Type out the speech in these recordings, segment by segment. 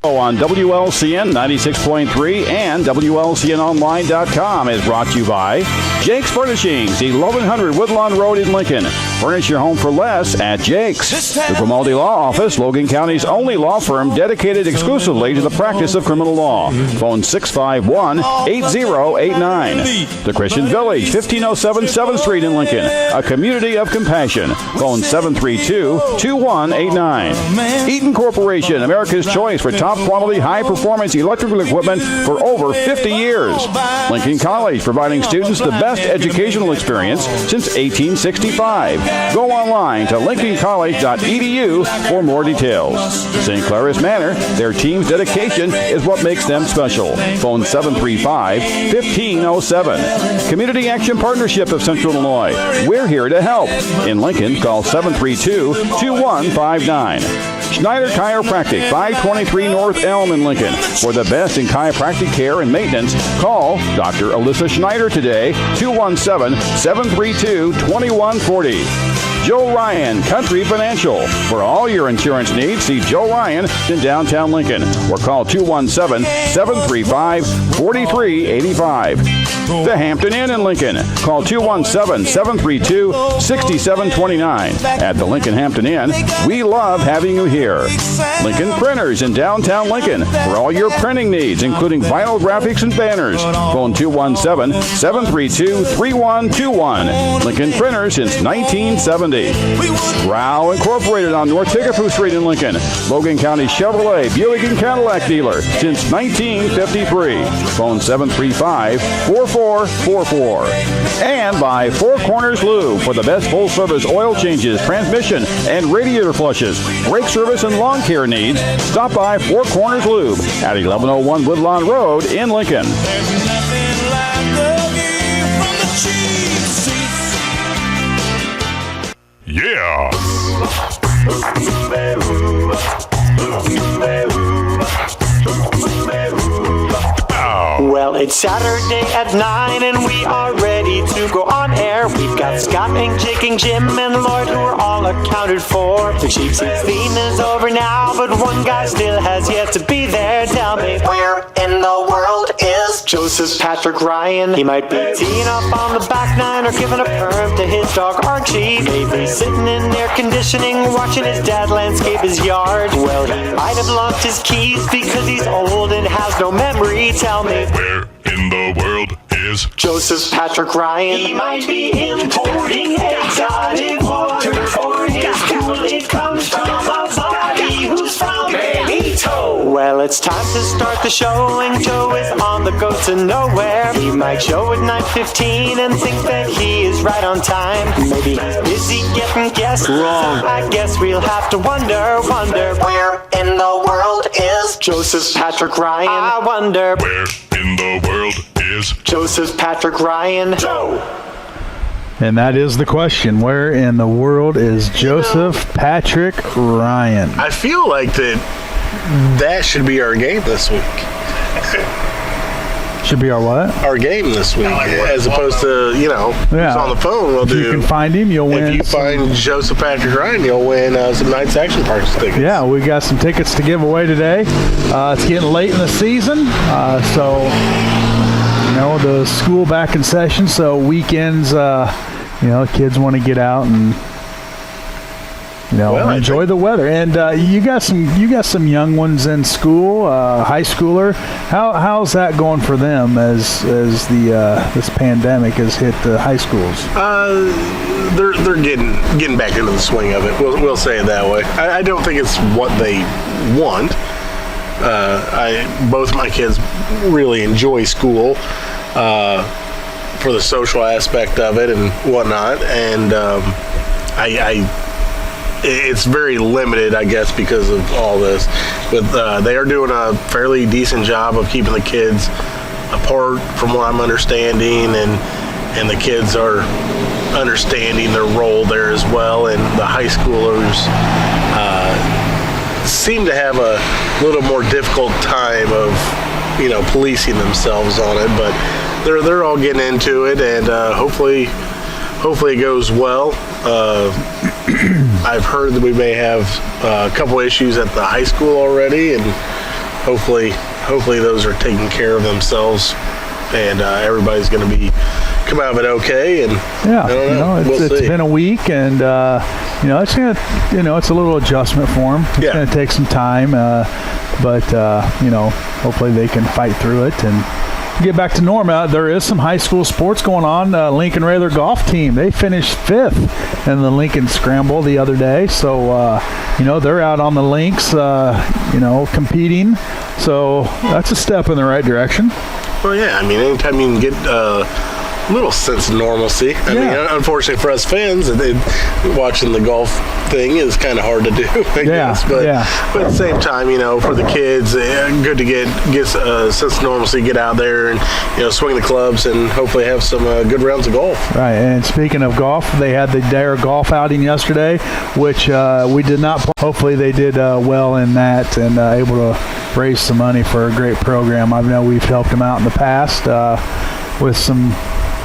On WLCN 96.3 and WLCNonline.com is brought to you by Jake's Furnishings, 1100 Woodlawn Road in Lincoln. Furnish your home for less at Jake's. The Grimaldi Law Office, Logan County's only law firm dedicated exclusively to the practice of criminal law. Phone 651-8089. The Christian Village, 1507 7th Street in Lincoln, a community of compassion. Phone 732-2189. Eaton Corporation, America's choice for top quality, high-performance electrical equipment for over 50 years. Lincoln College, providing students the best educational experience since 1865. Go online to lincolncollege.edu for more details. St. Claris Manor, their team's dedication is what makes them special. Phone 735-1507. Community Action Partnership of Central Illinois. We're here to help. In Lincoln, call 732-2159. Schneider Chiropractic, 523 North Elm in Lincoln. For the best in chiropractic care and maintenance, call Dr. Alyssa Schneider today, 217-732-2140. Joe Ryan, Country Financial. For all your insurance needs, see Joe Ryan in downtown Lincoln or call 217-735-4385. The Hampton Inn in Lincoln. Call 217-732-6729. At the Lincoln Hampton Inn, we love having you here. Lincoln Printers in downtown Lincoln. For all your printing needs, including vinyl graphics and banners. Phone 217-732-3121. Lincoln Printers since 1970. Rao Incorporated on North Tickapoo Street in Lincoln. Logan County Chevrolet, Buick, and Cadillac dealer since 1953. Phone 735-4444. And by Four Corners Lube for the best full-service oil changes, transmission, and radiator flushes, brake service, and lawn care needs. Stop by Four Corners Lube at 1101 Woodlawn Road in Lincoln. Yeah! Well, it's Saturday at 9 and we are ready to go on air. We've got Scott and Jake and Jim and Lloyd who are all accounted for. The Cheap Seats theme is over now, but one guy still has yet to be there. Tell me, where in the world is Joseph Patrick Ryan? He might be teeing up on the back nine or giving a perm to his dog Archie. Maybe sitting in air conditioning watching his dad landscape his yard. Well, he might have lost his keys because he's old and has no memory. Tell me, where in the world is Joseph Patrick Ryan? He might be importing exotic water, or his Kool-Aid comes from a body who's from Benito. Well, it's time to start the show, and Joe is on the go to nowhere. He might show at 9:15 and think that he is right on time. Maybe he's busy getting guests wrong. I guess we'll have to wonder where in the world is Joseph Patrick Ryan? I wonder where in the world is Joseph Patrick Ryan? Joe. And that is the question. Where in the world is Joseph Patrick Ryan? I feel like that should be our game this week. Should be our what? Our game this week, as opposed to, who's on the phone. We'll if do. You can find him, you'll win. If you find Joseph Patrick Ryan, you'll win some Knights Action Parks tickets. Yeah, we got some tickets to give away today. It's getting late in the season, so the school back in session. So weekends, kids want to get out and enjoy the weather. And you got some young ones in school, high schooler. How's that going for them as this pandemic has hit the high schools? They're getting back into the swing of it. We'll say it that way. I don't think it's what they want. Both my kids really enjoy school for the social aspect of it and whatnot, and it's very limited, I guess, because of all this. But they are doing a fairly decent job of keeping the kids apart, from what I'm understanding, and the kids are understanding their role there as well. And the high schoolers seem to have a little more difficult time of policing themselves on it, but they're all getting into it, and hopefully it goes well. I've heard that we may have a couple issues at the high school already, and hopefully those are taking care of themselves, and everybody's going to come out of it okay. And Yeah, I don't know. it's been a week, and it's gonna, it's a little adjustment for them. It's gonna take some time, but hopefully they can fight through it and get back to normal. There is some high school sports going on. Lincoln Rather golf team, they finished 5th in the Lincoln Scramble the other day, so they're out on the links, competing. So that's a step in the right direction. Well, yeah. I mean, anytime you can get little sense of normalcy. I mean, unfortunately for us fans, watching the golf thing is kind of hard to do, I guess. But at the same time, for the kids, good to get a sense of normalcy, get out there and, swing the clubs and hopefully have some good rounds of golf. Right, and speaking of golf, they had the Dare golf outing yesterday, which we did not play. Hopefully they did well in that and able to raise some money for a great program. I know we've helped them out in the past with some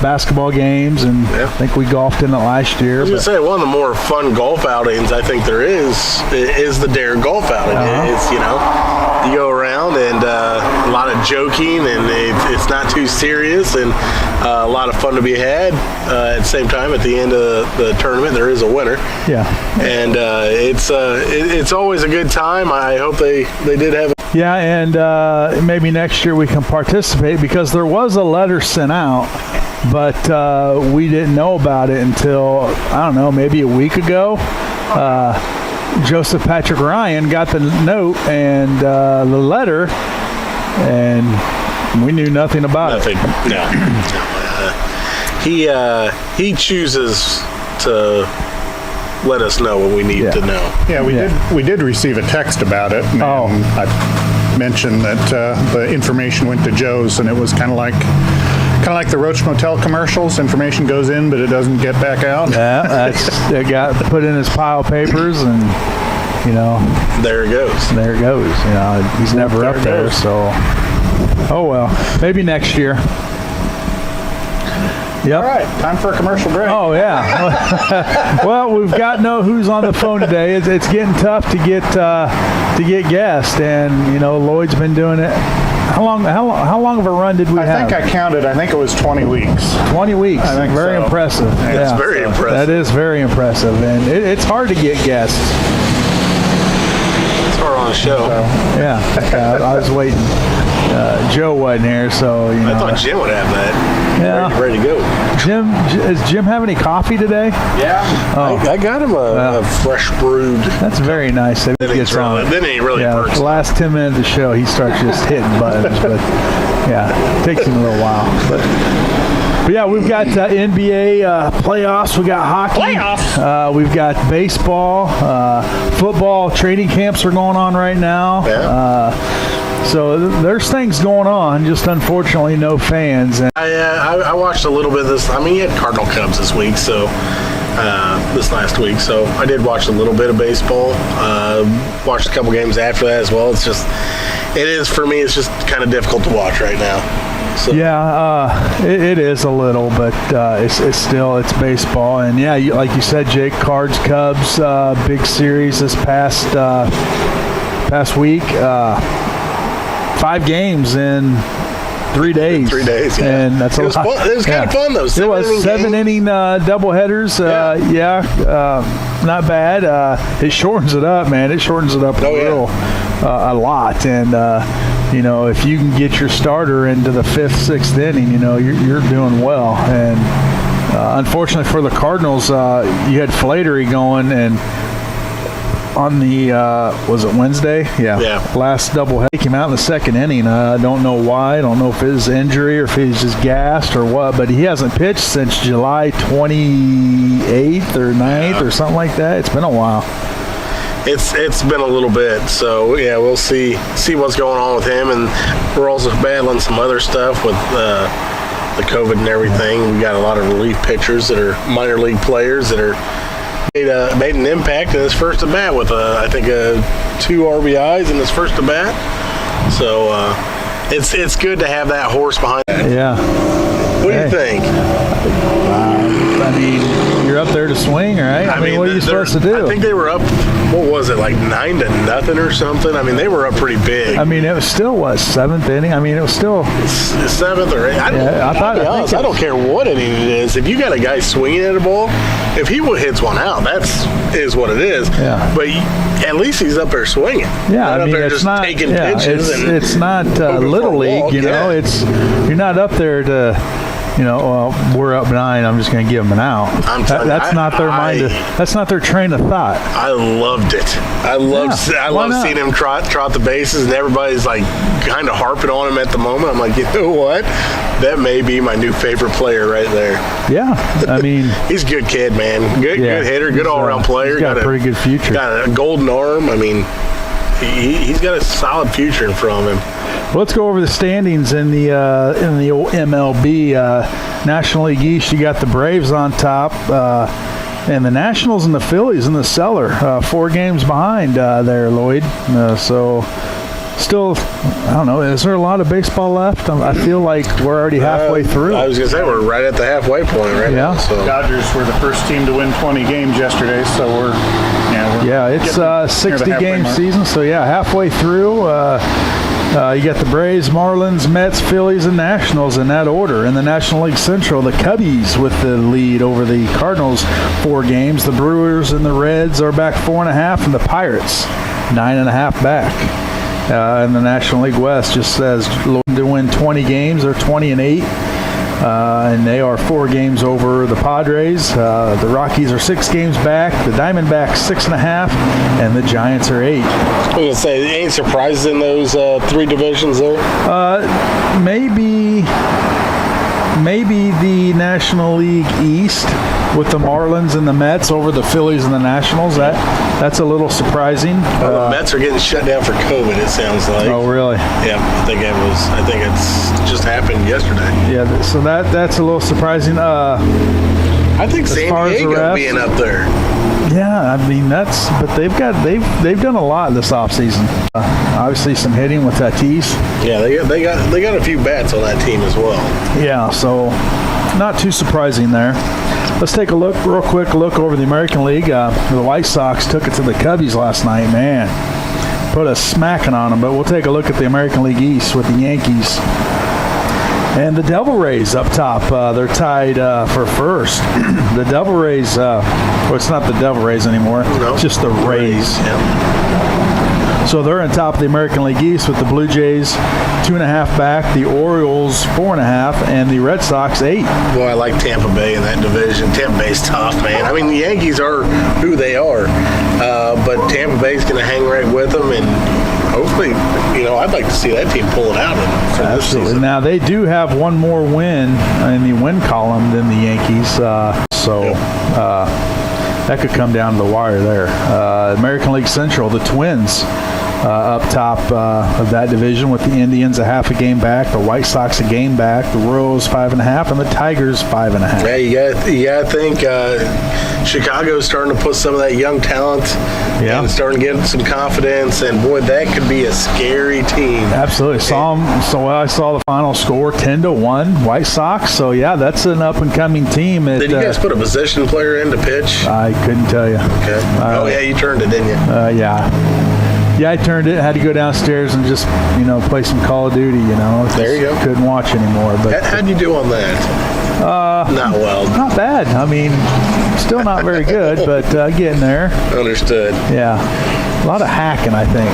basketball games, and I think we golfed in it last year. I was going to say, one of the more fun golf outings I think there is the Dare golf outing. It's, you go around and a lot of joking, and it's not too serious, and a lot of fun to be had. At the same time, at the end of the tournament, there is a winner. Yeah. And it's always a good time. I hope they did have Yeah, and maybe next year we can participate, because there was a letter sent out, but we didn't know about it until, I don't know, maybe a week ago. Joseph Patrick Ryan got the note and the letter, and we knew nothing about it. No. He chooses to let us know what we need to know. Yeah, we did receive a text about it. And I mentioned that the information went to Joe's, and it was kind of like the Roach Motel commercials. Information goes in, but it doesn't get back out. Yeah, it got put in his pile of papers, and there it goes. He's never up there. So, oh well, maybe next year. Yep. All right, time for a commercial break. Oh, yeah. Well, we've got who's on the phone today. It's getting tough to get guests, and Lloyd's been doing it. How long of a run did we have? I think I counted. I think it was 20 weeks. 20 weeks. I think very impressive. That's very impressive. That is very impressive, and it's hard to get guests. It's hard on the show. I was waiting. Joe wasn't here, so I thought Jim would have that. Yeah, ready to go. Does Jim have any coffee today? Yeah, I got him a fresh brewed. That's very nice. Then he really the last 10 minutes of the show, he starts just hitting buttons, but it takes him a little while. But yeah, we've got NBA playoffs. We got hockey. We've got baseball. Football training camps are going on right now. Yeah. So there's things going on, just unfortunately no fans. And I watched a little bit of this. I mean, you had Cardinal Cubs this week, so this last week. So I did watch a little bit of baseball. Watched a couple games after that as well. It's just kind of difficult to watch right now. So. Yeah, it is a little, but it's baseball. And yeah, like you said, Jake, Cards, Cubs, big series this past week. 5 games in 3 days. 3 days, yeah. And that's a lot. Fun. It was kind of fun, though. It was 7-inning doubleheaders. Not bad. It shortens it up, man. It shortens it up a lot. And, if you can get your starter into the 5th, 6th inning, you're doing well. And unfortunately for the Cardinals, you had Flaherty going, and on the, was it Wednesday? Yeah. Last doubleheader. He came out in the 2nd inning. I don't know why. I don't know if it's injury or if he's just gassed or what, but he hasn't pitched since July 28th or 9th or something like that. It's been a while. It's been a little bit, so yeah, we'll see what's going on with him, and we're also battling some other stuff with the COVID and everything. We got a lot of relief pitchers that are minor league players that are made an impact in his first at bat with I think 2 RBIs in his first at bat. So it's good to have that horse behind it. Yeah. What do you think? I mean, you're up there to swing, right? I mean, what are you supposed to do? I think they were up, what was it, like 9-0 or something? I mean, they were up pretty big. I mean, it was still, what, 7th inning? I mean, it was still... 7th or 8th. I don't care what inning it is. If you got a guy swinging at a ball, if he hits one out, is what it is. Yeah. But at least he's up there swinging. Yeah, I mean, it's not taking pitches. It's not Little League, you know. You're not up there to... we're up 9. I'm just going to give them an out. That's not their mind. That's not their train of thought. I loved it. I love seeing him trot the bases, and everybody's like kind of harping on him at the moment. I'm like, you know what? That may be my new favorite player right there. Yeah, I mean, he's a good kid, man. Good hitter, good all-around player. He's got a pretty good future. Got a golden arm. I mean, he's got a solid future in front of him. Well, let's go over the standings in the old MLB. National League East, you got the Braves on top, and the Nationals and the Phillies in the cellar, 4 games behind there, Lloyd. So still, I don't know, is there a lot of baseball left? I feel like we're already halfway through. I was going to say, we're right at the halfway point right now. So. Dodgers were the first team to win 20 games yesterday, so we're it's a 60-game season, so halfway through. You got the Braves, Marlins, Mets, Phillies, and Nationals in that order. In the National League Central, the Cubbies with the lead over the Cardinals, 4 games. The Brewers and the Reds are back 4.5, and the Pirates 9.5 back. In the National League West, just says looking to win 20 games. They're 20-8. And they are 4 games over the Padres. The Rockies are 6 games back. The Diamondbacks 6.5, and the Giants are 8. I was going to say, any surprises in those 3 divisions there? Maybe the National League East with the Marlins and the Mets over the Phillies and the Nationals. That's a little surprising. Well, the Mets are getting shut down for COVID, it sounds like. Oh, really? Yeah, I think it's just happened yesterday. Yeah, so that's a little surprising. I think San Diego being up there. Yeah, I mean but they've done a lot this offseason. Obviously some hitting with Tatis. Yeah, they got a few bats on that team as well. Yeah, so not too surprising there. Let's take a real quick look over the American League. The White Sox took it to the Cubbies last night, man. Put a smacking on them, but we'll take a look at the American League East with the Yankees. And the Devil Rays up top, they're tied for first. The Devil Rays, it's not the Devil Rays anymore, it's just the Rays. Yeah. So they're on top of the American League East with the Blue Jays 2.5 back, the Orioles 4.5, and the Red Sox 8. Boy, I like Tampa Bay in that division. Tampa Bay's tough, man. I mean, the Yankees are who they are, but Tampa Bay's going to hang right with them, and hopefully, I'd like to see that team pull it out for this season. Now, they do have one more win in the win column than the Yankees, that could come down to the wire there. American League Central, the Twins up top of that division with the Indians a half a game back, the White Sox a game back, the Royals 5.5, and the Tigers 5.5. Yeah, you got to think Chicago's starting to put some of that young talent and starting to get some confidence, and boy, that could be a scary team. Absolutely. I saw the final score 10-1 White Sox. So that's an up and coming team. Did you guys put a position player in to pitch? I couldn't tell you. Okay. You turned it, didn't you? Yeah, I turned it. Had to go downstairs and just play some Call of Duty. There you go. Couldn't watch anymore. But how'd you do on that? Not well. Not bad. I mean, still not very good, but getting there. Understood. Yeah, a lot of hacking, I think.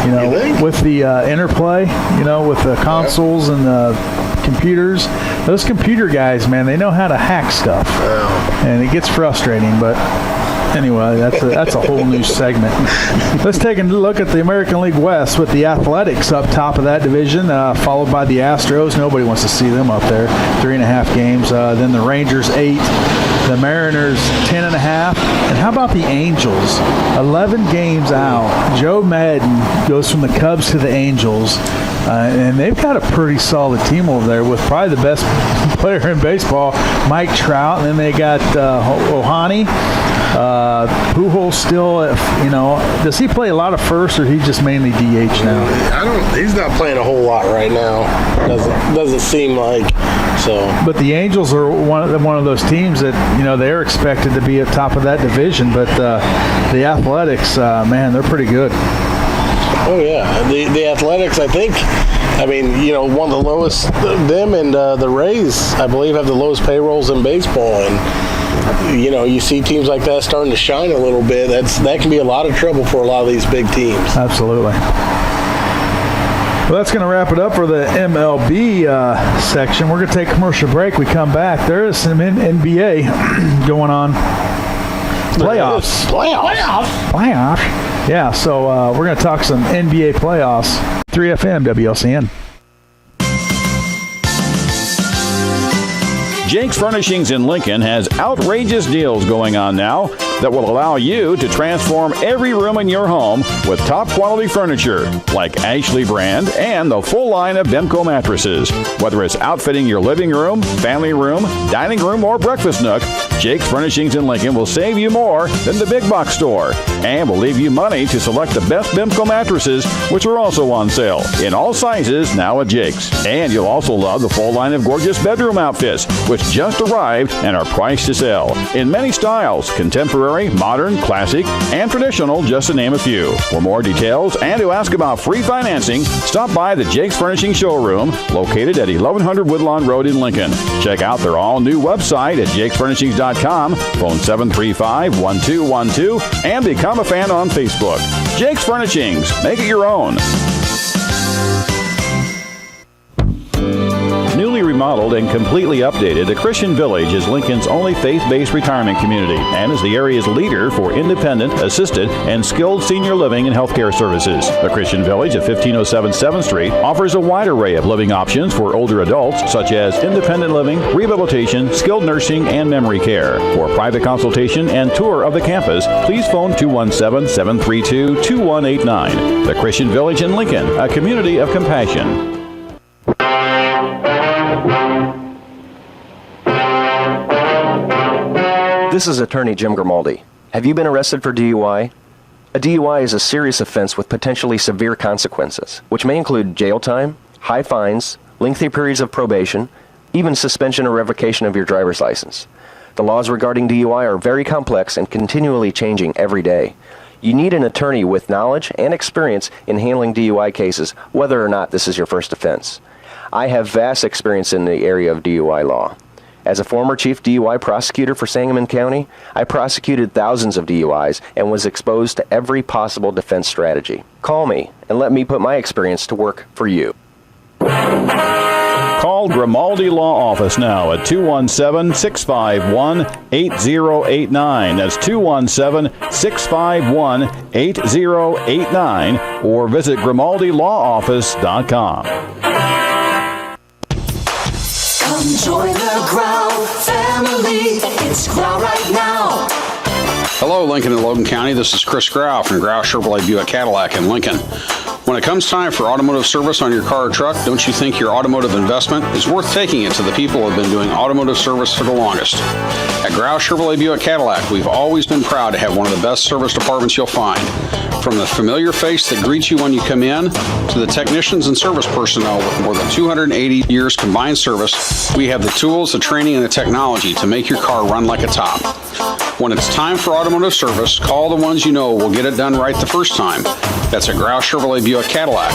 You think? With the interplay, with the consoles and the computers. Those computer guys, man, they know how to hack stuff, and it gets frustrating, but. Anyway, that's a whole new segment. Let's take a look at the American League West with the Athletics up top of that division, followed by the Astros. Nobody wants to see them up there. 3.5 games. Then the Rangers 8. The Mariners 10.5. And how about the Angels? 11 games out. Joe Madden goes from the Cubs to the Angels. And they've got a pretty solid team over there with probably the best player in baseball, Mike Trout. And then they got Ohani. Pujols still, does he play a lot of first, or he just mainly DH now? He's not playing a whole lot right now. Doesn't seem like so. But the Angels are one of those teams that they're expected to be at top of that division. But the Athletics, man, they're pretty good. Oh yeah, the Athletics, I think. One of the lowest. Them and the Rays, I believe, have the lowest payrolls in baseball, and you see teams like that starting to shine a little bit. That can be a lot of trouble for a lot of these big teams. Absolutely. Well, that's going to wrap it up for the MLB section. We're going to take a commercial break. We come back. There is some NBA going on. Playoffs. Yeah, so we're going to talk some NBA playoffs. 3FM WLCN. Jake's Furnishings in Lincoln has outrageous deals going on now that will allow you to transform every room in your home with top quality furniture like Ashley brand and the full line of Bemco mattresses. Whether it's outfitting your living room, family room, dining room, or breakfast nook, Jake's Furnishings in Lincoln will save you more than the big box store and will leave you money to select the best Bemco mattresses, which are also on sale in all sizes now at Jake's. And you'll also love the full line of gorgeous bedroom outfits, which just arrived and are priced to sell in many styles: contemporary, modern, classic, and traditional, just to name a few. For more details and to ask about free financing, stop by the Jake's Furnishing showroom located at 1100 Woodlawn Road in Lincoln. Check out their all-new website at jakesfurnishings.com, phone 735-1212, and become a fan on Facebook. Jake's Furnishings. Make it your own. Newly remodeled and completely updated, the Christian Village is Lincoln's only faith-based retirement community and is the area's leader for independent, assisted, and skilled senior living and healthcare services. The Christian Village at 1507 7th Street offers a wide array of living options for older adults, such as independent living, rehabilitation, skilled nursing, and memory care. For private consultation and tour of the campus, please phone 217-732-2189. The Christian Village in Lincoln, a community of compassion. This is Attorney Jim Grimaldi. Have you been arrested for DUI? A DUI is a serious offense with potentially severe consequences, which may include jail time, high fines, lengthy periods of probation, even suspension or revocation of your driver's license. The laws regarding DUI are very complex and continually changing every day. You need an attorney with knowledge and experience in handling DUI cases, whether or not this is your first offense. I have vast experience in the area of DUI law. As a former chief DUI prosecutor for Sangamon County, I prosecuted thousands of DUIs and was exposed to every possible defense strategy. Call me and let me put my experience to work for you. Call Grimaldi Law Office now at 217-651-8089. That's 217-651-8089, or visit GrimaldiLawOffice.com. Come join the Growl family. It's Growl right now. Hello, Lincoln and Logan County. This is Chris Grau from Grau Chevrolet Buick Cadillac in Lincoln. When it comes time for automotive service on your car or truck, don't you think your automotive investment is worth taking it to the people who have been doing automotive service for the longest? At Grau Chevrolet Buick Cadillac, we've always been proud to have one of the best service departments you'll find. From the familiar face that greets you when you come in, to the technicians and service personnel with more than 280 years combined service, we have the tools, the training, and the technology to make your car run like a top. When it's time for automotive service, call the ones you know will get it done right the first time. That's at Grau Chevrolet Buick Cadillac.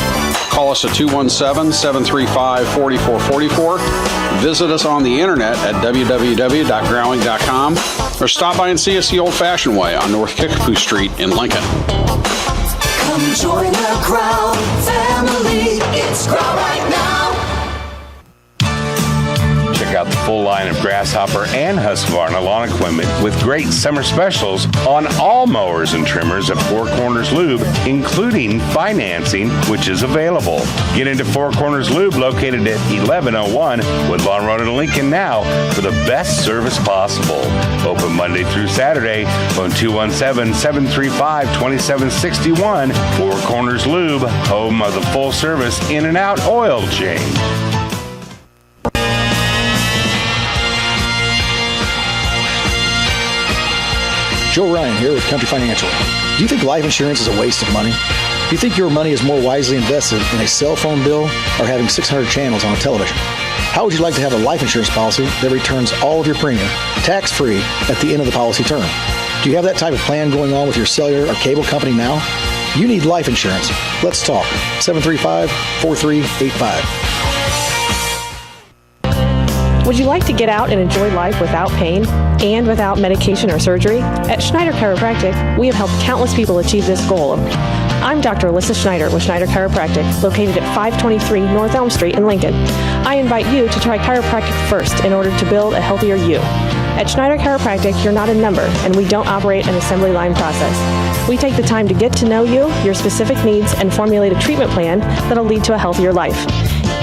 Call us at 217-735-4444. Visit us on the internet at www.growing.com, or stop by and see us the old-fashioned way on North Kickapoo Street in Lincoln. Come join the Growl family. It's Growl right now. Check out the full line of Grasshopper and Husqvarna lawn equipment with great summer specials on all mowers and trimmers at Four Corners Lube, including financing, which is available. Get into Four Corners Lube, located at 1101 Woodlawn Road in Lincoln now for the best service possible. Open Monday through Saturday, phone 217-735-2761. Four Corners Lube, home of the full service in and out oil change. Joe Ryan here with Country Financial. Do you think life insurance is a waste of money? Do you think your money is more wisely invested in a cell phone bill or having 600 channels on a television? How would you like to have a life insurance policy that returns all of your premium tax-free at the end of the policy term? Do you have that type of plan going on with your cellular or cable company now? You need life insurance. Let's talk. 735-4385. Would you like to get out and enjoy life without pain and without medication or surgery? At Schneider Chiropractic, we have helped countless people achieve this goal. I'm Dr. Alyssa Schneider with Schneider Chiropractic, located at 523 North Elm Street in Lincoln. I invite you to try chiropractic first in order to build a healthier you. At Schneider Chiropractic, you're not a number, and we don't operate an assembly line process. We take the time to get to know you, your specific needs, and formulate a treatment plan that'll lead to a healthier life.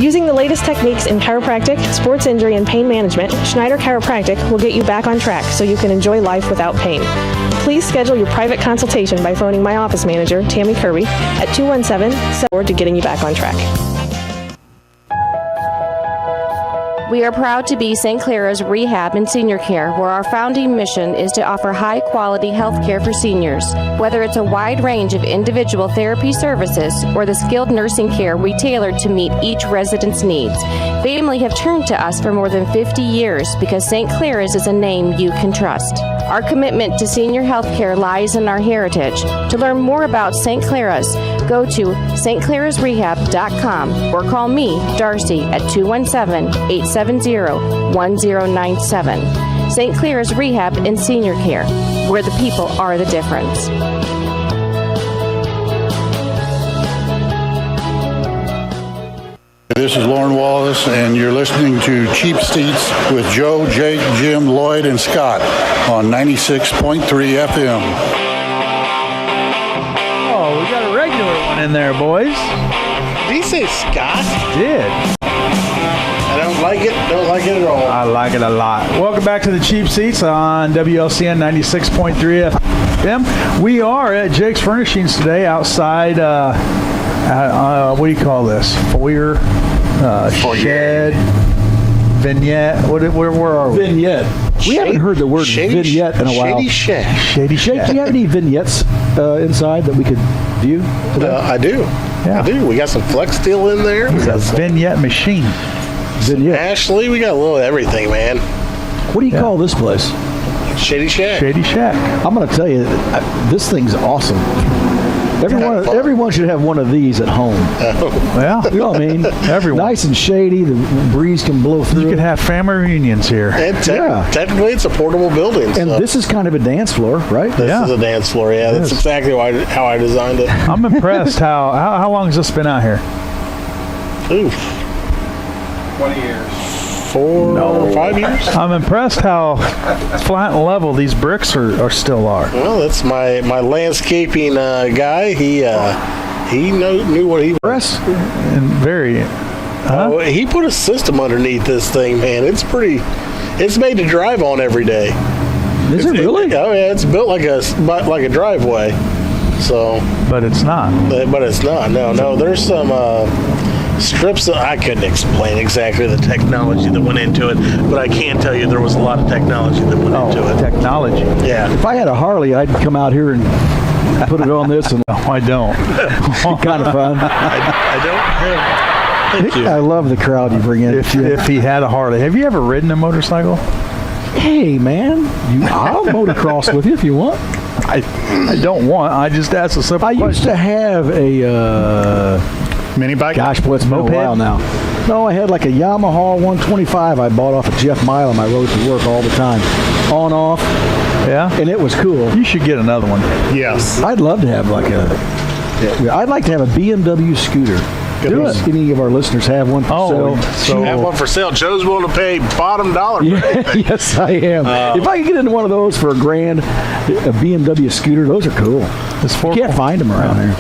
Using the latest techniques in chiropractic, sports injury, and pain management, Schneider Chiropractic will get you back on track so you can enjoy life without pain. Please schedule your private consultation by phoning my office manager, Tammy Kirby, at 217-7 to getting you back on track. We are proud to be St. Clara's Rehab and Senior Care, where our founding mission is to offer high-quality health care for seniors. Whether it's a wide range of individual therapy services or the skilled nursing care we tailor to meet each resident's needs, family have turned to us for more than 50 years because St. Clara's is a name you can trust. Our commitment to senior health care lies in our heritage. To learn more about St. Clara's, go to stclarasrehab.com or call me, Darcy, at 217-870-1097. St. Clara's Rehab and Senior Care, where the people are the difference. This is Lauren Wallace, and you're listening to Cheap Seats with Joe, Jake, Jim, Lloyd, and Scott on 96.3 FM. Oh, we got a regular one in there, boys. Did he say Scott? Did. I don't like it. Don't like it at all. I like it a lot. Welcome back to the Cheap Seats on WLCN 96.3 FM. We are at Jake's Furnishings today outside, what do you call this? Foyer, shed, vignette. Where are we? Vignette. We haven't heard the word vignette in a while. Shady Shack. Shady Jake, Shack. do you have any vignettes inside that we could view today? I do. Yeah. I do. We got some Flex Steel in there. It's a vignette machine. Vignette. Ashley, we got a little of everything, man. What do you call this place? Shady Shack. Shady Shack. I'm going to tell you, this thing's awesome. Everyone should have one of these at home. Well, you know what I mean? Everyone. Nice and shady. The breeze can blow through. You could have family reunions here. And technically, it's a portable building. And this is kind of a dance floor, right? This is a dance floor, yeah. That's exactly how I designed it. I'm impressed. How long has this been out here? Oof. 20 years. 4 or 5 years. I'm impressed how flat and level these bricks are still are. Well, that's my landscaping guy. He knew what he was. And very. Oh, he put a system underneath this thing, man. It's made to drive on every day. Is it really? Oh yeah, it's built like a driveway. So. But it's not. But it's not. No. There's some strips that I couldn't explain exactly the technology that went into it, but I can tell you there was a lot of technology that went into it. Technology. Yeah. If I had a Harley, I'd come out here and put it on this. And no, I don't. Kind of fun. I don't have. Thank you. I love the crowd you bring in. If he had a Harley. Have you ever ridden a motorcycle? Hey, man. I'll motocross with you if you want. I don't want. I just asked a simple question. I used to have a... mini bike? Gosh, boy, it's been a while now. No, I had like a Yamaha 125 I bought off of Jeff Mile on my road to work all the time. On, off. Yeah? And it was cool. You should get another one. Yes. I'd love to have I'd like to have a BMW scooter. Do it. Any of our listeners have one for sale? So have one for sale. Joe's willing to pay bottom dollar for anything. Yes, I am. If I could get into one of those for $1,000, a BMW scooter, those are cool. You can't find them around here.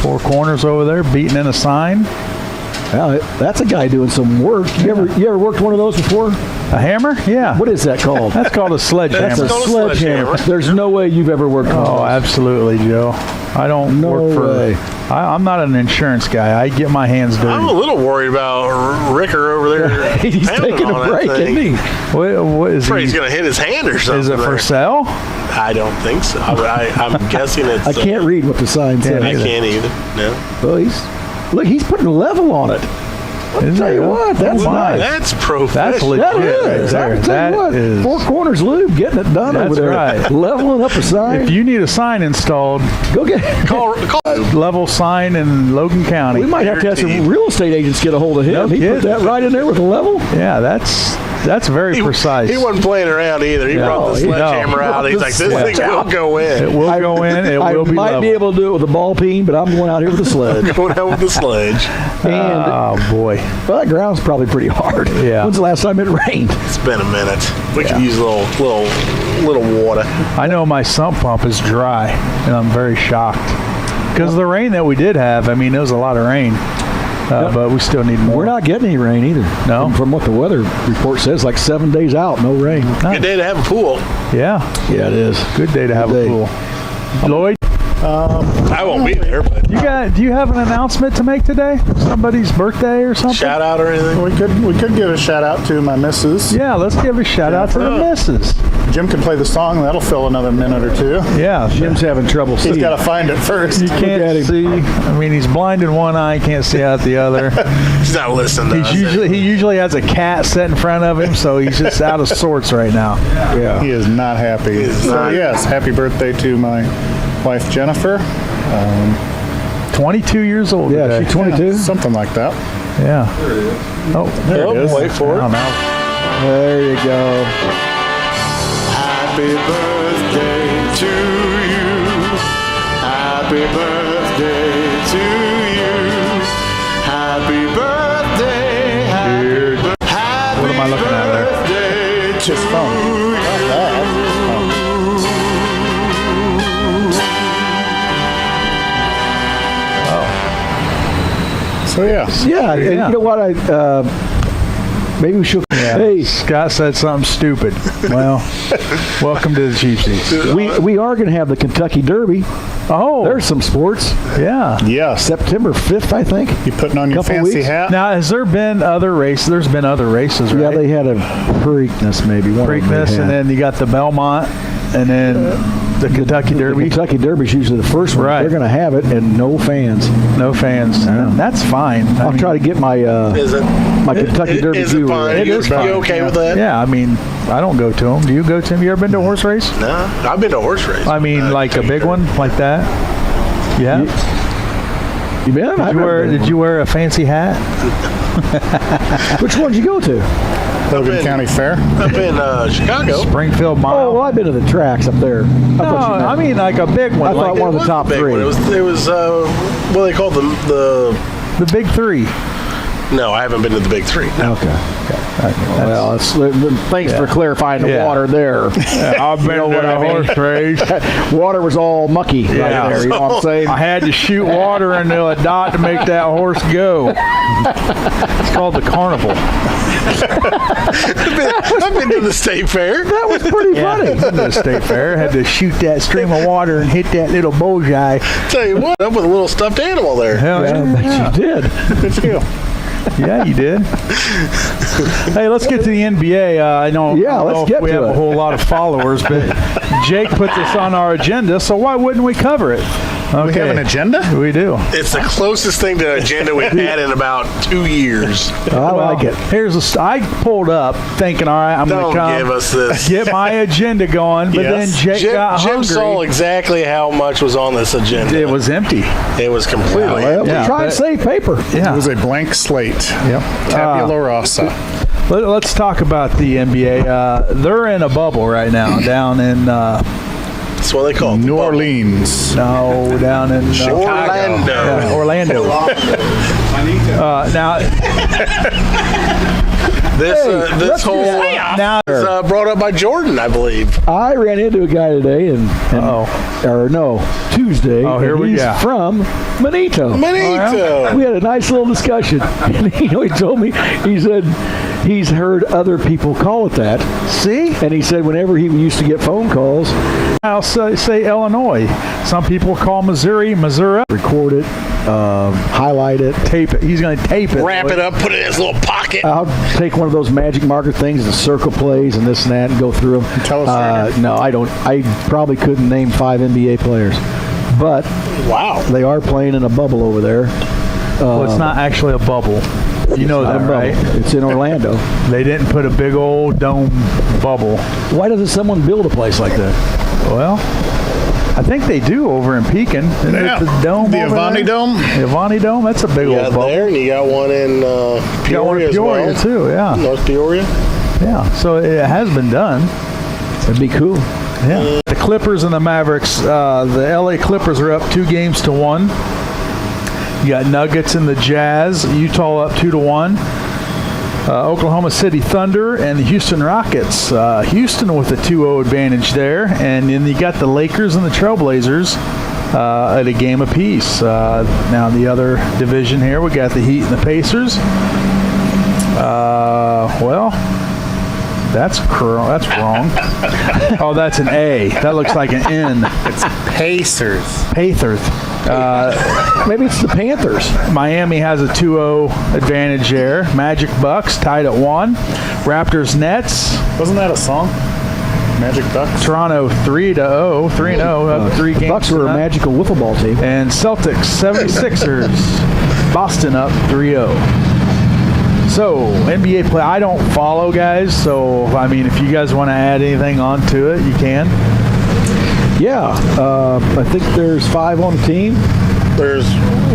4 corners over there, beating in a sign. Well, that's a guy doing some work. You ever worked one of those before? A hammer? Yeah. What is that called? That's called a sledgehammer. That's a sledgehammer. There's no way you've ever worked one of those. Oh, absolutely, Joe. I don't work for I'm not an insurance guy. I get my hands dirty. I'm a little worried about Ricker over there. He's taking a break, isn't he? What is Afraid he? he's going to hit his hand or something. Is it for there. sale? I don't think so. I'm guessing it's. I can't read what the sign says. I can't either. No. Well, he's putting a level on it. I'll tell you what, that's nice. That's professional. That's legit. That is. Right there. I'll tell you what, is. Four Corners Lube getting it done over there. Right. Leveling up a sign. If you need a sign installed, go get call level sign in Logan County. We might have to have some real estate agents get a hold of him. No He kidding. put that right in there with a level. Yeah, that's very precise. He wasn't playing around either. He brought the sledgehammer out. He's like, this thing will go in. It will go in. It will be I might level. be able to do it with a ball peen, but I'm going out here with a sledge. Going out with the sledge. And, oh, boy. Well, that ground's probably pretty hard. Yeah. When's the last time it rained? It's been a minute. We could use a little water. I know my sump pump is dry, and I'm very shocked. Because of the rain that we did have, I mean, there was a lot of rain. But we still need more. We're not getting any rain either. No. From what the weather report says, like 7 days out, no rain. Good day to have a pool. Yeah. Yeah, it is. Good day to have a pool. Lloyd? I won't be there, but Do you have an announcement to make today? Somebody's birthday or something? shout out or anything? We could give a shout out to my missus. Yeah, let's give a shout out to the missus. Jim can play the song. That'll fill another minute or two. Yeah, Jim's having trouble seeing. He's got to find it first. You can't see. I mean, he's blind in one eye, can't see out the other. He's not listening to us. He usually has a cat set in front of him, so he's just out of sorts right now. Yeah, he is not happy. Yes, happy birthday to my wife Jennifer. 22 years old. Yeah, today. she's 22. Yeah, something like that. Yeah. Oh, there it is. Wait for it. There you go. Happy birthday to you. Happy birthday to you. Happy birthday. Happy birthday. What am I looking at there? It's his phone. Not that. So yeah. Yeah, and you know what? Maybe we should. Yeah. Hey, Scott said something stupid. Well, welcome to the Cheap Seats. we are going to have the Kentucky Derby. Oh, there's some sports. Yeah. Yes. September 5th, I think. You putting on your fancy weeks. hat? Now, has there been other races? There's been other races, right? Yeah, they had a Preakness maybe. Preakness, and then you got the Belmont, and then the Kentucky Derby. The Kentucky Derby's usually the first one. Right. They're going to have it, and no fans. No fans. That's fine. I'll try to get my my Kentucky Derby. Is it fine? It is fine. You okay with that? Yeah, I mean, I don't go to them. Do you go to them? You ever been to a horse race? No, I've been to a horse race. I mean, like a big one like that? Yeah. You been? Did you wear a fancy hat? Which one did you go to? Logan County Fair. Up in Chicago. Springfield Mile. Oh, well, I've been to the tracks up there. I mean like a big one. I thought one of the top three. It was what do they call them? The big three. No, I haven't been to the big three. No. Okay. Well, thanks for clarifying the water there. I've been to a horse race. Water was all mucky right there. You know what I'm saying? I had to shoot water into a dot to make that horse go. It's called the carnival. I've been to the state fair. That was pretty funny. I've been to the state fair. Had to shoot that stream of water and hit that little bullseye. Tell you what, up with a little stuffed animal there. Hell yeah. I bet you did. Good deal. Yeah, you did. Hey, let's get to the NBA. I know, Yeah, I don't let's know if get we to have it. a whole lot of followers, but Jake put this on our agenda, so why wouldn't we cover it? Okay. We have an agenda? We do. It's the closest thing to an agenda we've had in about 2 years. I like it. I pulled up thinking, all right, I'm going to come Don't give us this. get my agenda going, but then Jake got Jim hungry. saw exactly how much was on this agenda. It was empty. It was completely Well, Yeah, try and but- save paper. Yeah. It was a blank slate. Yep. Tabula rasa. Let's talk about the NBA. They're in a bubble right now down in That's what they call it. New Orleans. down in Orlando. Yeah, Orlando. Now This whole now is brought up by Jordan, I believe. I ran into a guy today, Tuesday. Oh, here and we he's go. from Manito. Manito. We had a nice little discussion. And he told me, he said he's heard other people call it that. see, And he said whenever he used to get phone calls, I'll say Illinois. Some people call Missouri. record it. highlight it, tape it. He's going to tape it. Wrap it up, put it in his little pocket. I'll take one of those magic marker things, the circle plays and this and that, and go through them. No, I don't. I probably couldn't name 5 NBA players, but wow, they are playing in a bubble over there. Well, it's not actually a bubble. You know that, right? It's in Orlando. They didn't put a big old dome bubble. Why doesn't someone build a place like that? Well, I think they do over in Pekin. Isn't it the dome? The over Avani there? Dome? The Avani Dome? That's a big old bubble. there, and you got one in Peoria, as well. Too, yeah. North Peoria. Yeah, so it has been done. That'd be cool. Yeah. The Clippers and the Mavericks. The LA Clippers are up 2-1. You got Nuggets and the Jazz. Utah up 2-1. Oklahoma City Thunder and the Houston Rockets. Houston with a 2-0 advantage there. And then you got the Lakers and the Trailblazers at a game apiece. Now the other division here, we got the Heat and the Pacers. Well, that's wrong. Oh, that's an A. That looks like an N. It's Pacers. Pacers. Maybe it's the Panthers. Miami has a 2-0 advantage there. Magic Bucks tied at 1. Raptors Nets. Wasn't that a song? Magic Bucks. Toronto 3-0. 3-0. 3 games. Bucks were a magical wiffle ball team. And Celtics 76ers. Boston up 3-0. So, NBA play, I don't follow, guys. So, I mean, if you guys want to add anything onto it, you can. Yeah, I think there's 5 on the team. There's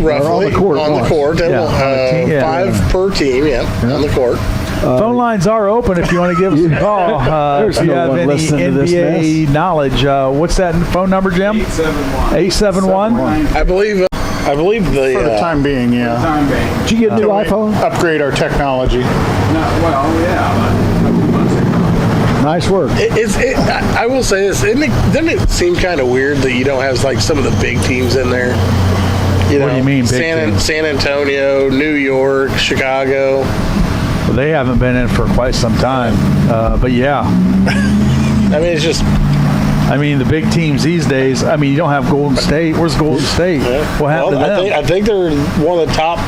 roughly on the court. On the court. Yeah, 5 per team, on the court. Phone lines are open if you want to give us a call. There's if you no have one any listening to this NBA mess. knowledge. What's that phone number, Jim? 871. I believe the For the time being, yeah. Did you get a new iPhone? Upgrade our technology. Nice work. I will say this. Doesn't it seem kind of weird that you don't have like some of the big teams in there? What do you mean, big teams? San Antonio, New York, Chicago. Well, they haven't been in for quite some time. But yeah. I mean, it's just. I mean, the big teams these days. I mean, you don't have Golden State. Where's Golden State? What happened to them? I think they're one of the top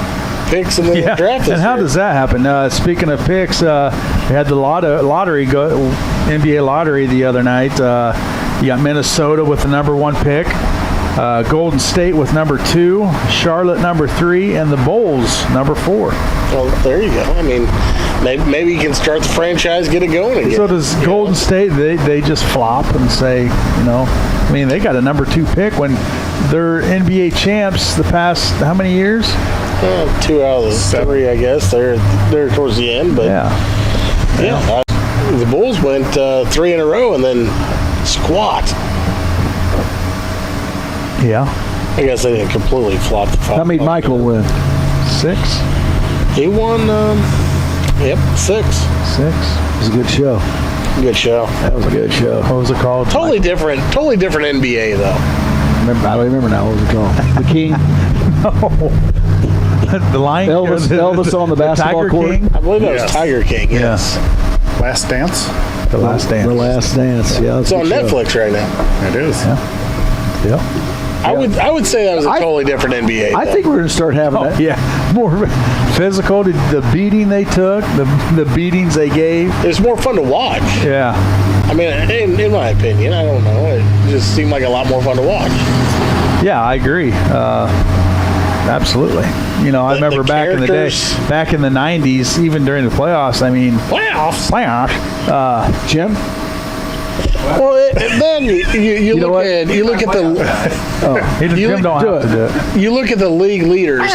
picks in the draft. And how does that happen? Speaking of picks, we had the lottery NBA lottery the other night. You got Minnesota with the number 1 pick, Golden State with number 2, Charlotte number 3, and the Bulls number 4. Well, there you go. I mean, maybe you can start the franchise, get it going again. So does Golden State? They just flop and say, I mean, they got a number 2 pick when they're NBA champs the past how many years? 2 out of the 3, I guess. They're towards the end, but the Bulls went 3 in a row and then squat. Yeah. I guess they didn't completely flop the How many Michael win? 6. He won. 6. 6. It was a good show. Good show. That was a good show. What was it called? Totally different NBA though. I don't remember now. What was it called? The King. No. The Lion Elvis on the basketball Tiger court. King? I believe that was Tiger King. Yes. Last Dance. The Last Dance. The Last Dance. Yeah. It's on Netflix right now. It is. Yeah. I would say that was a totally different NBA. I think we're going to start having that. Yeah, more physical. The beating they took, the beatings they gave. It's more fun to watch. Yeah. I mean, in my opinion, I don't know. It just seemed like a lot more fun to watch. Yeah, I agree. Absolutely. I remember back in the day, back in the 90s, even during the playoffs. I mean, playoffs. Jim. Well, then you look at the you look at the league leaders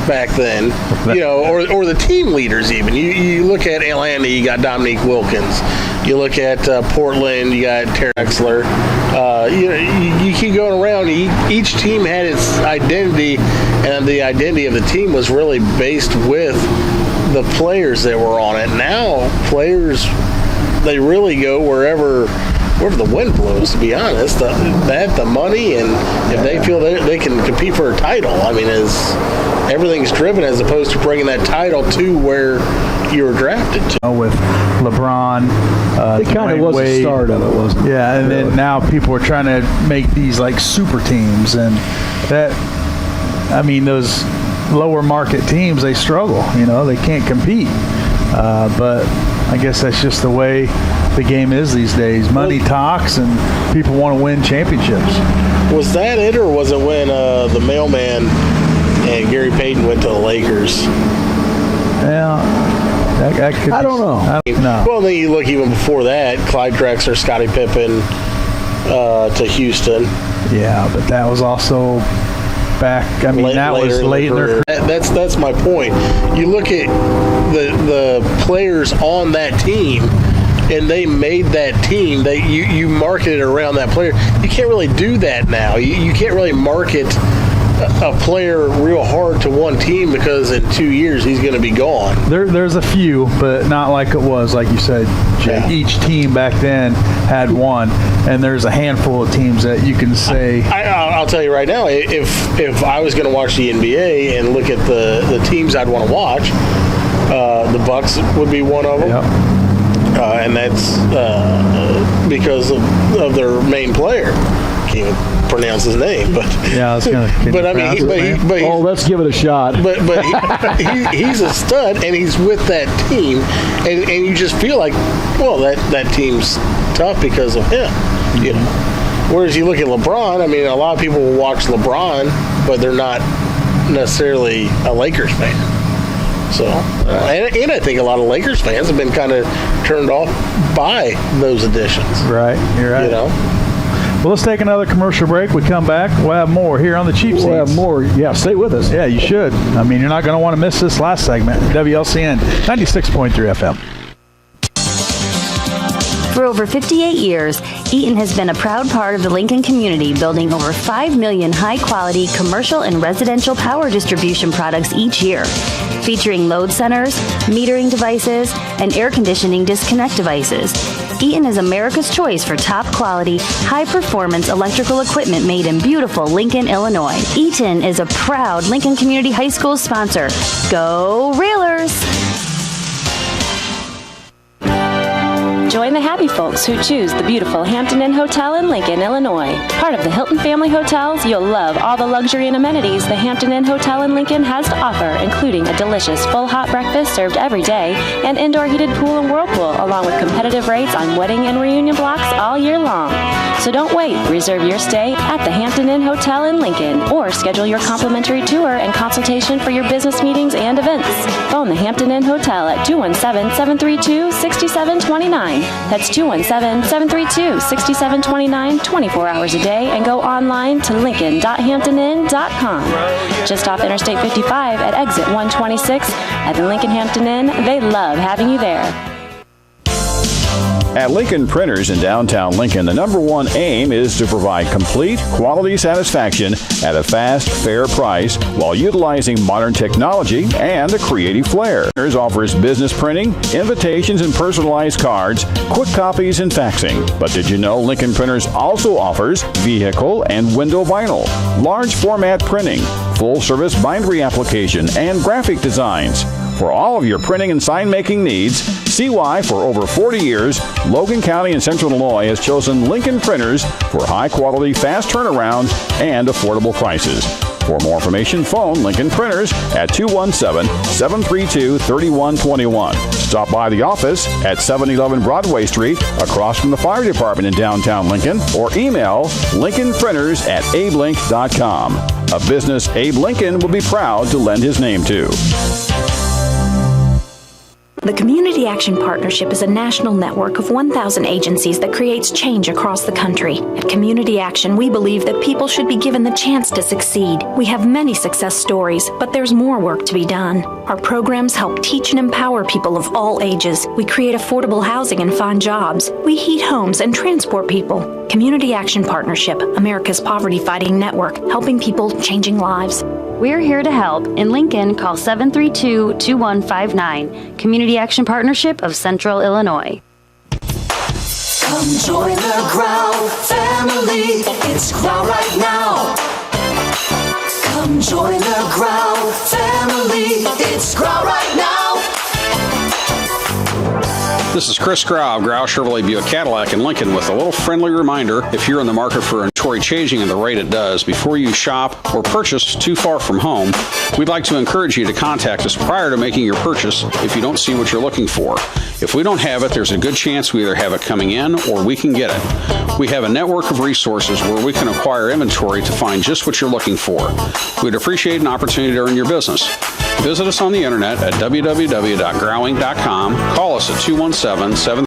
back then, or the team leaders even. You look at Atlanta, you got Dominique Wilkins. You look at Portland, you got Terry Wexler. You keep going around. Each team had its identity, and the identity of the team was really based with the players that were on it. Now players, they really go wherever the wind blows, to be honest. They have the money, and if they feel they can compete for a title, I mean, everything's driven as opposed to bringing that title to where you were drafted to. With LeBron, it kind of was the start of it, wasn't it? Yeah, and then now people are trying to make these like super teams, and that I mean, those lower market teams, they struggle. They can't compete. But I guess that's just the way the game is these days. Money talks, and people want to win championships. Was that it, or was it when the mailman and Gary Payton went to the Lakers? Yeah, that could. I don't know. Well, then you look even before that, Clyde Drexler, Scottie Pippen to Houston. Yeah, but that was also back. I mean, that was late in their career. That's my point. You look at the players on that team, and they made that team. You marketed around that player. You can't really do that now. You can't really market a player real hard to one team because in 2 years he's going to be gone. There's a few, but not like it was, like you said, Jake. Yeah. Each team back then had one, and there's a handful of teams that you can say. I'll tell you right now, if I was going to watch the NBA and look at the teams I'd want to watch, the Bucks would be one of them. Yep. And that's because of their main player. Can't even pronounce his name, but yeah, I was gonna. But I mean, let's give it a shot. But he's a stud, and he's with that team, and you just feel like, well, that team's tough because of him, Whereas you look at LeBron, I mean, a lot of people will watch LeBron, but they're not necessarily a Lakers fan. So, and I think a lot of Lakers fans have been kind of turned off by those additions. Right, you're right. Well, let's take another commercial break. We come back, we'll have more here on the Cheap Seats. We'll have more. Yeah, stay with us. Yeah, you should. I mean, you're not going to want to miss this last segment. WLCN 96.3 FM. For over 58 years, Eaton has been a proud part of the Lincoln community, building over 5 million high-quality commercial and residential power distribution products each year, featuring load centers, metering devices, and air conditioning disconnect devices. Eaton is America's choice for top-quality, high-performance electrical equipment made in beautiful Lincoln, Illinois. Eaton is a proud Lincoln Community High School sponsor. Go Railers! Join the happy folks who choose the beautiful Hampton Inn Hotel in Lincoln, Illinois. Part of the Hilton family hotels, you'll love all the luxury and amenities the Hampton Inn Hotel in Lincoln has to offer, including a delicious full hot breakfast served every day, an indoor heated pool and whirlpool, along with competitive rates on wedding and reunion blocks all year long. So don't wait. Reserve your stay at the Hampton Inn Hotel in Lincoln, or schedule your complimentary tour and consultation for your business meetings and events. Phone the Hampton Inn Hotel at 217-732-6729. That's 217-732-6729, 24 hours a day, and go online to lincoln.hamptoninn.com. Just off Interstate 55 at exit 126 at the Lincoln Hampton Inn. They love having you there. At Lincoln Printers in downtown Lincoln, the number one aim is to provide complete quality satisfaction at a fast, fair price while utilizing modern technology and a creative flair. Printers offers business printing, invitations and personalized cards, quick copies, and faxing. But did you know Lincoln Printers also offers vehicle and window vinyl, large format printing, full-service bindery application, and graphic designs? For all of your printing and sign-making needs, see why for over 40 years, Logan County and Central Illinois has chosen Lincoln Printers for high-quality, fast turnaround, and affordable prices. For more information, phone Lincoln Printers at 217-732-3121. Stop by the office at 711 Broadway Street, across from the Fire Department in downtown Lincoln, or email lincolnprinters@abelink.com. A business Abe Lincoln will be proud to lend his name to. The Community Action Partnership is a national network of 1,000 agencies that creates change across the country. At Community Action, we believe that people should be given the chance to succeed. We have many success stories, but there's more work to be done. Our programs help teach and empower people of all ages. We create affordable housing and find jobs. We heat homes and transport people. Community Action Partnership, America's poverty-fighting network, helping people, changing lives. We're here to help. In Lincoln, call 732-2159. Community Action Partnership of Central Illinois. Come join the Growl family. It's Growl right now. Come join the Growl family. It's Growl right now. This is Chris Grau of Grau Chevrolet Buick Cadillac in Lincoln with a little friendly reminder. If you're in the market for inventory changing at the rate it does, before you shop or purchase too far from home, we'd like to encourage you to contact us prior to making your purchase if you don't see what you're looking for. If we don't have it, there's a good chance we either have it coming in or we can get it. We have a network of resources where we can acquire inventory to find just what you're looking for. We'd appreciate an opportunity to earn your business. Visit us on the internet at www.growing.com. Call us at 217-7...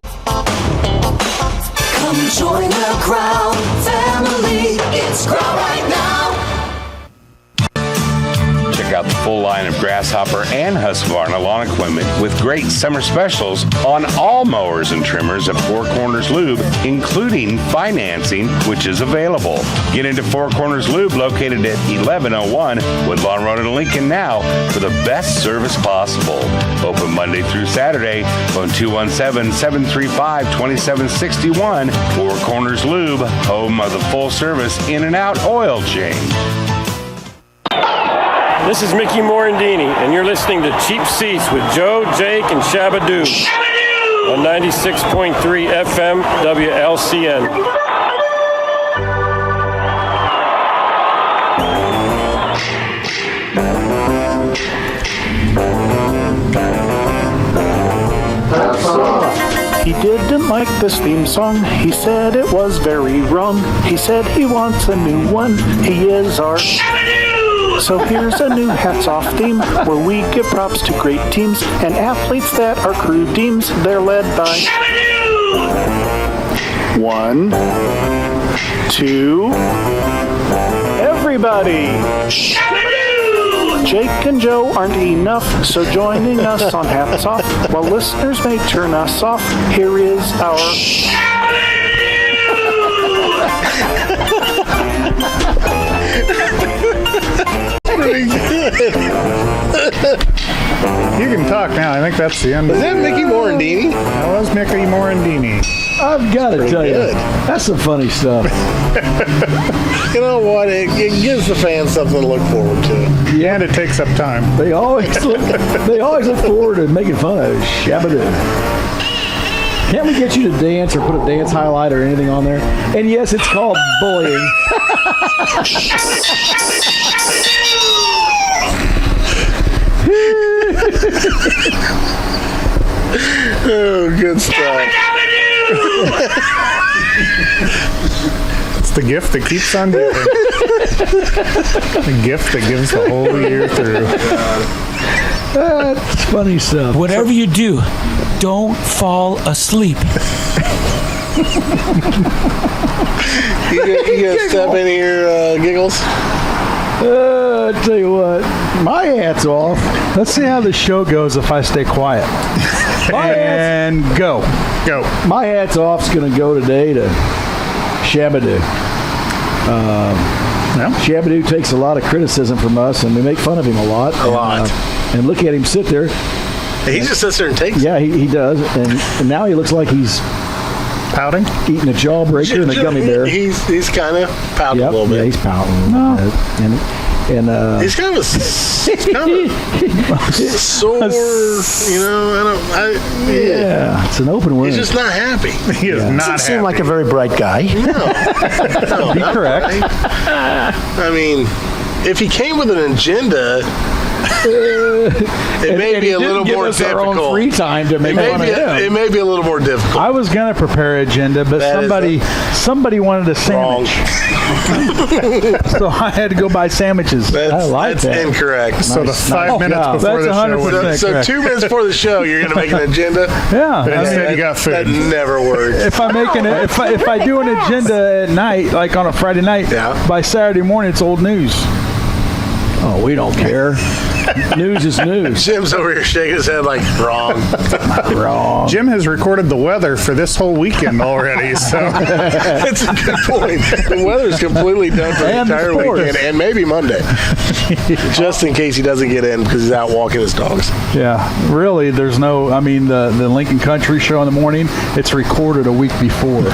Come join the Growl family. It's Growl right now. Check out the full line of Grasshopper and Husqvarna lawn equipment with great summer specials on all mowers and trimmers at Four Corners Lube, including financing, which is available. Get into Four Corners Lube, located at 1101 Woodlawn Road in Lincoln now for the best service possible. Open Monday through Saturday, phone 217-735-2761. Four Corners Lube, home of the full-service in-and-out oil change. This is Mickey Morandini, and you're listening to Cheap Seats with Joe, Jake, and Shabadoo on 96.3 FM WLCN. He didn't like this theme song. He said it was very wrong. He said he wants a new one. He is our... So here's a new Hats Off theme where we give props to great teams and athletes that our crew deems they're led by 1, 2, everybody. Jake and Joe aren't enough, so joining us on Hats Off, while listeners may turn us off, here is our... Pretty good. You can talk now. I think that's the end. Was that Mickey Morandini? That was Mickey Morandini. I've got to tell you, that's some funny stuff. You know what? It gives the fans something to look forward to. Yeah, and it takes up time. They always look forward to making fun of Shabadoo. Can't we get you to dance or put a dance highlight or anything on there? And yes, it's called bullying. Oh, good stuff. It's the gift that keeps on giving. The gift that gives the whole year through. That's funny stuff. Whatever you do, don't fall asleep. You gonna step in here, Giggles? I tell you what, my hat's off. Let's see how the show goes if I stay quiet. And go. My hat's off's going to go today to Shabadoo. Shabadoo takes a lot of criticism from us, and we make fun of him a lot. And look at him sit there. He just sits there and takes it. Yeah, he does. And now he looks like he's pouting, eating a jawbreaker and a gummy bear. He's kind of pouting a little bit. Yeah, he's pouting a little bit. And he's kind of sore, you know. Yeah, it's an open wound. He's just not happy. He is not happy. Seem like a very bright guy. No, be correct. Right. I mean, if he came with an agenda, it may be a little more difficult. Our own free time to make fun of him. It may be a little more difficult. I was gonna prepare an agenda, but somebody wanted a sandwich, so I had to go buy sandwiches. That's incorrect. So the 5 minutes before the show. So 2 minutes before the show, you're gonna make an agenda. Yeah, and instead you got food. That never works. If I do an agenda at night, like on a Friday night, by Saturday morning it's old news. Oh, we don't care. News is news. Jim's over here shaking his head like, wrong. Wrong. Jim has recorded the weather for this whole weekend already, so. That's a good point. The weather's completely done for the entire weekend and maybe Monday. Just in case he doesn't get in because he's out walking his dogs. Yeah, really, there's no, I mean, the Lincoln Country show in the morning, it's recorded a week before.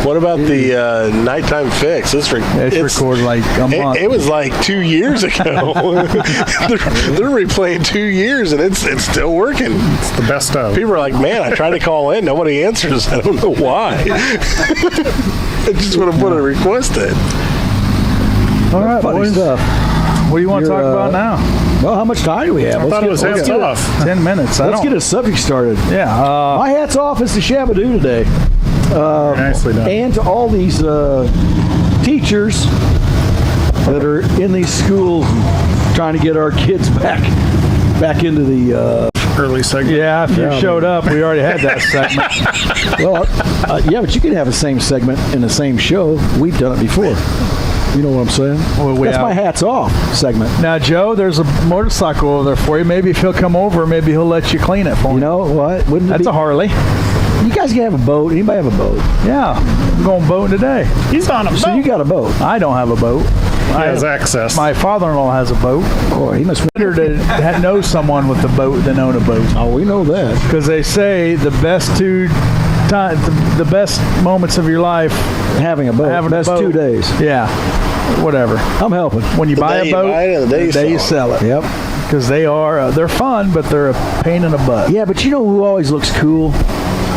What about the nighttime fix? It's recorded like a month. It was like 2 years ago. they're replaying 2 years, and it's still working. It's the best of. People are like, man, I try to call in, nobody answers. I don't know why. I just want to put a request in. All right, boys. Stuff. What do you want to talk about now? Well, how much time do we have? I thought it was hands off. 10 minutes. Let's get a subject started. Yeah. My hat's off is to Shabadoo today. Nicely done. And to all these teachers that are in these schools trying to get our kids back into the early segment. Yeah, if you showed up, we already had that segment. Well, yeah, but you can have the same segment in the same show. We've done it before. You know what I'm saying? Well, That's my hats off segment. Now, Joe, there's a motorcycle over there for you. Maybe if he'll come over, maybe he'll let you clean it for me. You know what? That's a Harley. You guys can have a boat. Anybody have a boat? Yeah, I'm going boating today. He's on a boat. So you got a boat. I don't have a boat. He has access. My father-in-law has a boat. Oh, he must better to know someone with a boat than own a boat. Oh, we know that. Because they say the best the best moments of your life having a boat. Best 2 days. Yeah. Whatever. I'm helping. When you buy a boat, the day you sell it. Yep. Because they're fun, but they're a pain in the butt. Yeah, but you know who always looks cool?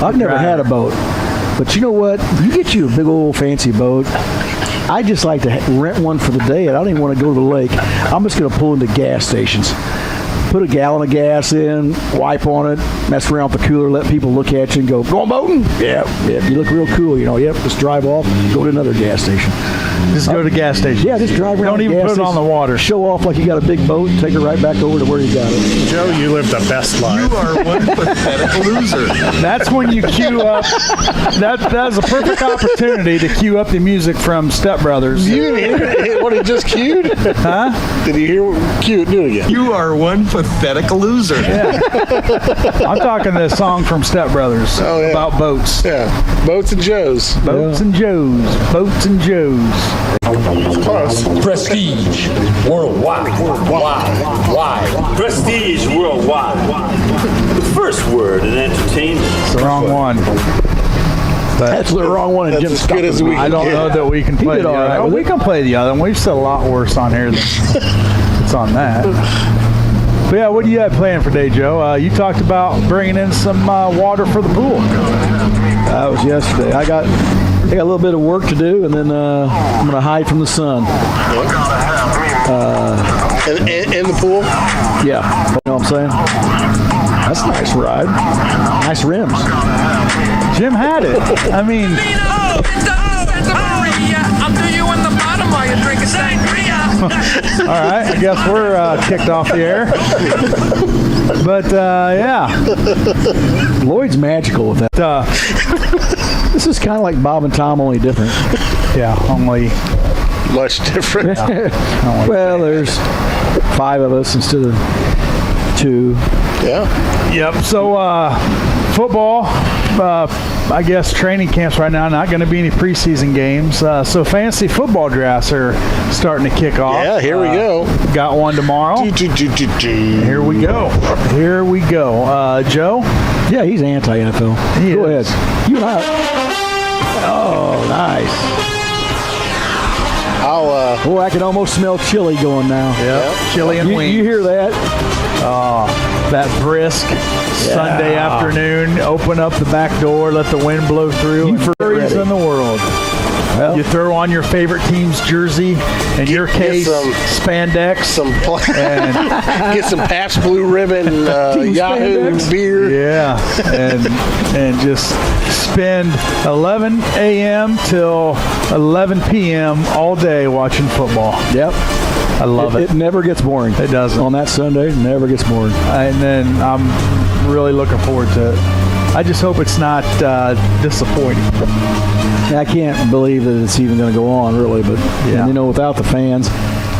I've never had a boat. But you know what? You get you a big old fancy boat. I just like to rent one for the day, and I don't even want to go to the lake. I'm just going to pull into gas stations. Put a gallon of gas in, wipe on it, mess around with the cooler, let people look at you and go, going boating? Yeah. You look real cool, Yep, just drive off, go to another gas station. Just go to gas station. Yeah, just drive around. Don't even put it on the water. Show off like you got a big boat and take it right back over to where you got it. Joe, you live the best life. You are one pathetic loser. That's when you cue up. That's a perfect opportunity to cue up the music from Step Brothers. You hear what he just cued? Huh? Did you hear cue it? Do it again. You are one pathetic loser. Yeah. I'm talking the song from Step Brothers about boats. Yeah. Boats and Joes. Boats and Joes. Boats and Joes. Close. Prestige worldwide. Prestige worldwide. The first word in entertainment. It's the wrong one. That's the wrong one. That's as good as we can I don't know that we can play the other one. We can play the other one. We've said a lot worse on here than it's on that. But yeah, what do you have planned for today, Joe? You talked about bringing in some water for the pool. That was yesterday. I got a little bit of work to do, and then I'm going to hide from the sun. In the pool? Yeah. You know what I'm saying? That's a nice ride. Nice rims. Jim had it. I mean... All right, I guess we're kicked off the air. But, yeah. Lloyd's magical with that. This is kind of like Bob and Tom, only different. Yeah, only... Much different. Yeah. Well, there's 5 of us instead of 2. Yeah. Yep. So, football, I guess training camps right now, not going to be any preseason games. So fantasy football drafts are starting to kick off. Yeah, here we go. Got one tomorrow. Here we go. Here we go. Joe? Yeah, he's anti-NFL. Go ahead. You and I. Oh, nice. Oh, I can almost smell chili going now. Yep. Chili and wings. You hear that? Oh, that brisk Sunday afternoon. Open up the back door, let the wind blow through. Furries in the world. Well, you throw on your favorite team's jersey, in your case, spandex. Get some Pabst Blue Ribbon Yahoo spandex. beer. Yeah, and just spend 11 a.m. till 11 p.m. all day watching football. Yep. I love it. It never gets boring. It doesn't. On that Sunday, it never gets boring. And then I'm really looking forward to it. I just hope it's not disappointing. I can't believe that it's even going to go on, really. But without the fans,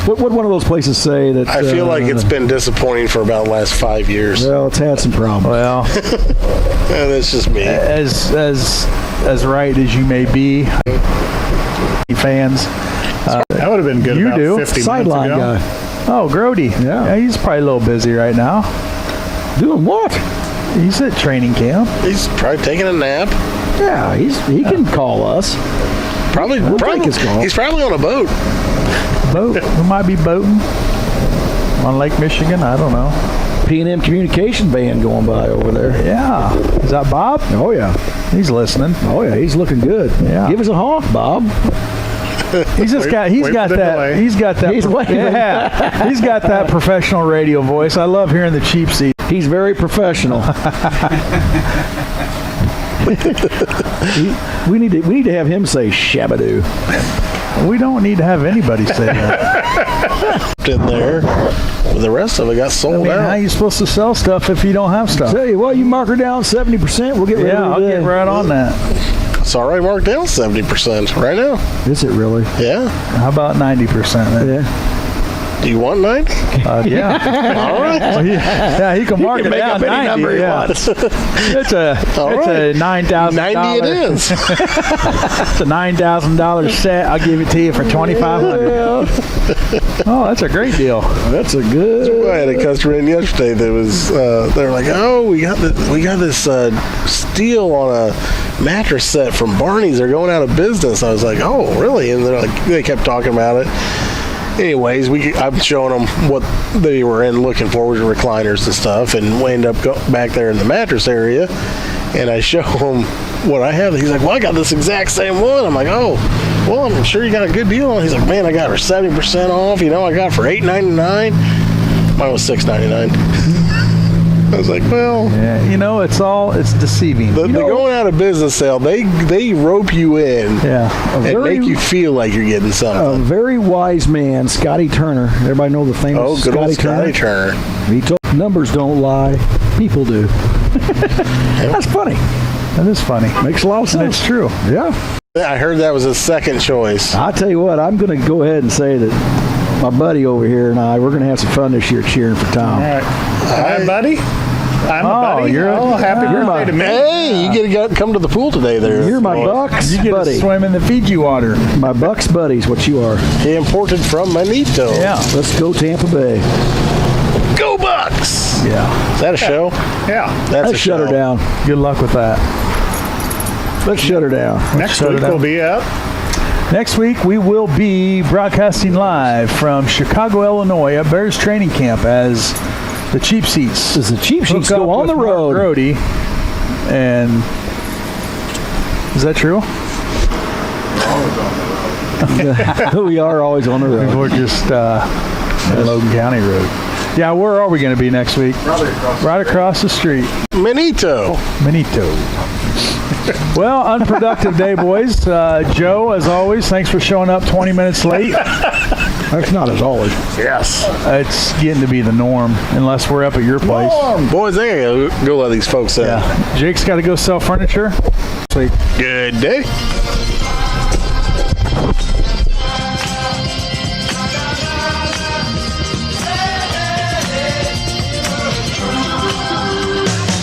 what one of those places say that? I feel like it's been disappointing for about the last 5 years. Well, it's had some problems. Well, that's just me. As right as you may be, fans. That would have been good. You about do 50 sideline minutes ago. guy. Oh, Grody. Yeah, he's probably a little busy right now. Doing what? He's at training camp. He's probably taking a nap. Yeah, he can call us. Probably, take his call. He's probably on a boat. We might be boating on Lake Michigan. I don't know. P&M Communication Band going by over there. Yeah. Is that Bob? Oh, yeah. He's listening. Oh, yeah. He's looking good. Yeah. Give us a honk, Bob. He's got that professional radio voice. I love hearing the cheap seat. He's very professional. we need to have him say shabadoo. We don't need to have anybody say that. In there, but the rest of it got sold out. How are you supposed to sell stuff if you don't have stuff? Tell you what, you mark her down 70%. We'll get rid of it. Yeah, I'll get right on that. It's already marked down 70% right now. Is it really? Yeah. How about 90% then? Yeah. Do you want 90? Yeah. All right. Well, he can mark it down 90. Number he wants. It's a $9,000. 90 it is. It's a $9,000 set. I'll give it to you for $2,500. Oh, that's a great deal. That's a good. I had a customer in yesterday that was. They were like, "Oh, we got this steal on a mattress set from Barney's. They're going out of business." I was like, "Oh, really?" And they're like, they kept talking about it. Anyways, I'm showing them what they were in looking for with recliners and stuff, and we end up back there in the mattress area, and I show him what I have. He's like, "Well, I got this exact same one." I'm like, "Oh, well, I'm sure you got a good deal on it." He's like, "Man, I got it for 70% off. I got it for $8.99. Mine was $6.99. I was like, well, yeah, it's deceiving. The going out of business sale, they rope you in, and make you feel like you're getting something. A very wise man, Scotty Turner. Everybody know the famous good old Scotty Turner. He told numbers don't lie, people do. That's funny. That is funny. Makes a lot of sense. It's true. Yeah. I heard that was his second choice. I'll tell you what, I'm going to go ahead and say that my buddy over here and we're going to have some fun this year cheering for Tom. All right. Hi, buddy. I'm a buddy. Happy birthday to me. Hey, you get to come to the pool today there. You're my Bucks You get buddy. to swim in the Fiji water. My Bucks buddy's what you are. He imported from Manito. Yeah. Let's go Tampa Bay. Go Bucks! Yeah. Is that a show? Yeah. That's a Let's shut show. her down. Good luck with that. Let's shut her down. Next week we'll be up. Next week, we will be broadcasting live from Chicago, Illinois at Bears Training Camp as the Cheap Seats. As the Cheap Seats go on the road. Brody. And is that true? We are always on the road. We're just Logan County Road. Yeah, where are we going to be next week? Right across the street. Manito. Well, unproductive day, boys. Joe, as always, thanks for showing up 20 minutes late. That's not as always. Yes. It's getting to be the norm, unless we're up at your place. Boys, they gotta go let these folks in. Yeah. Jake's got to go sell furniture. Good day.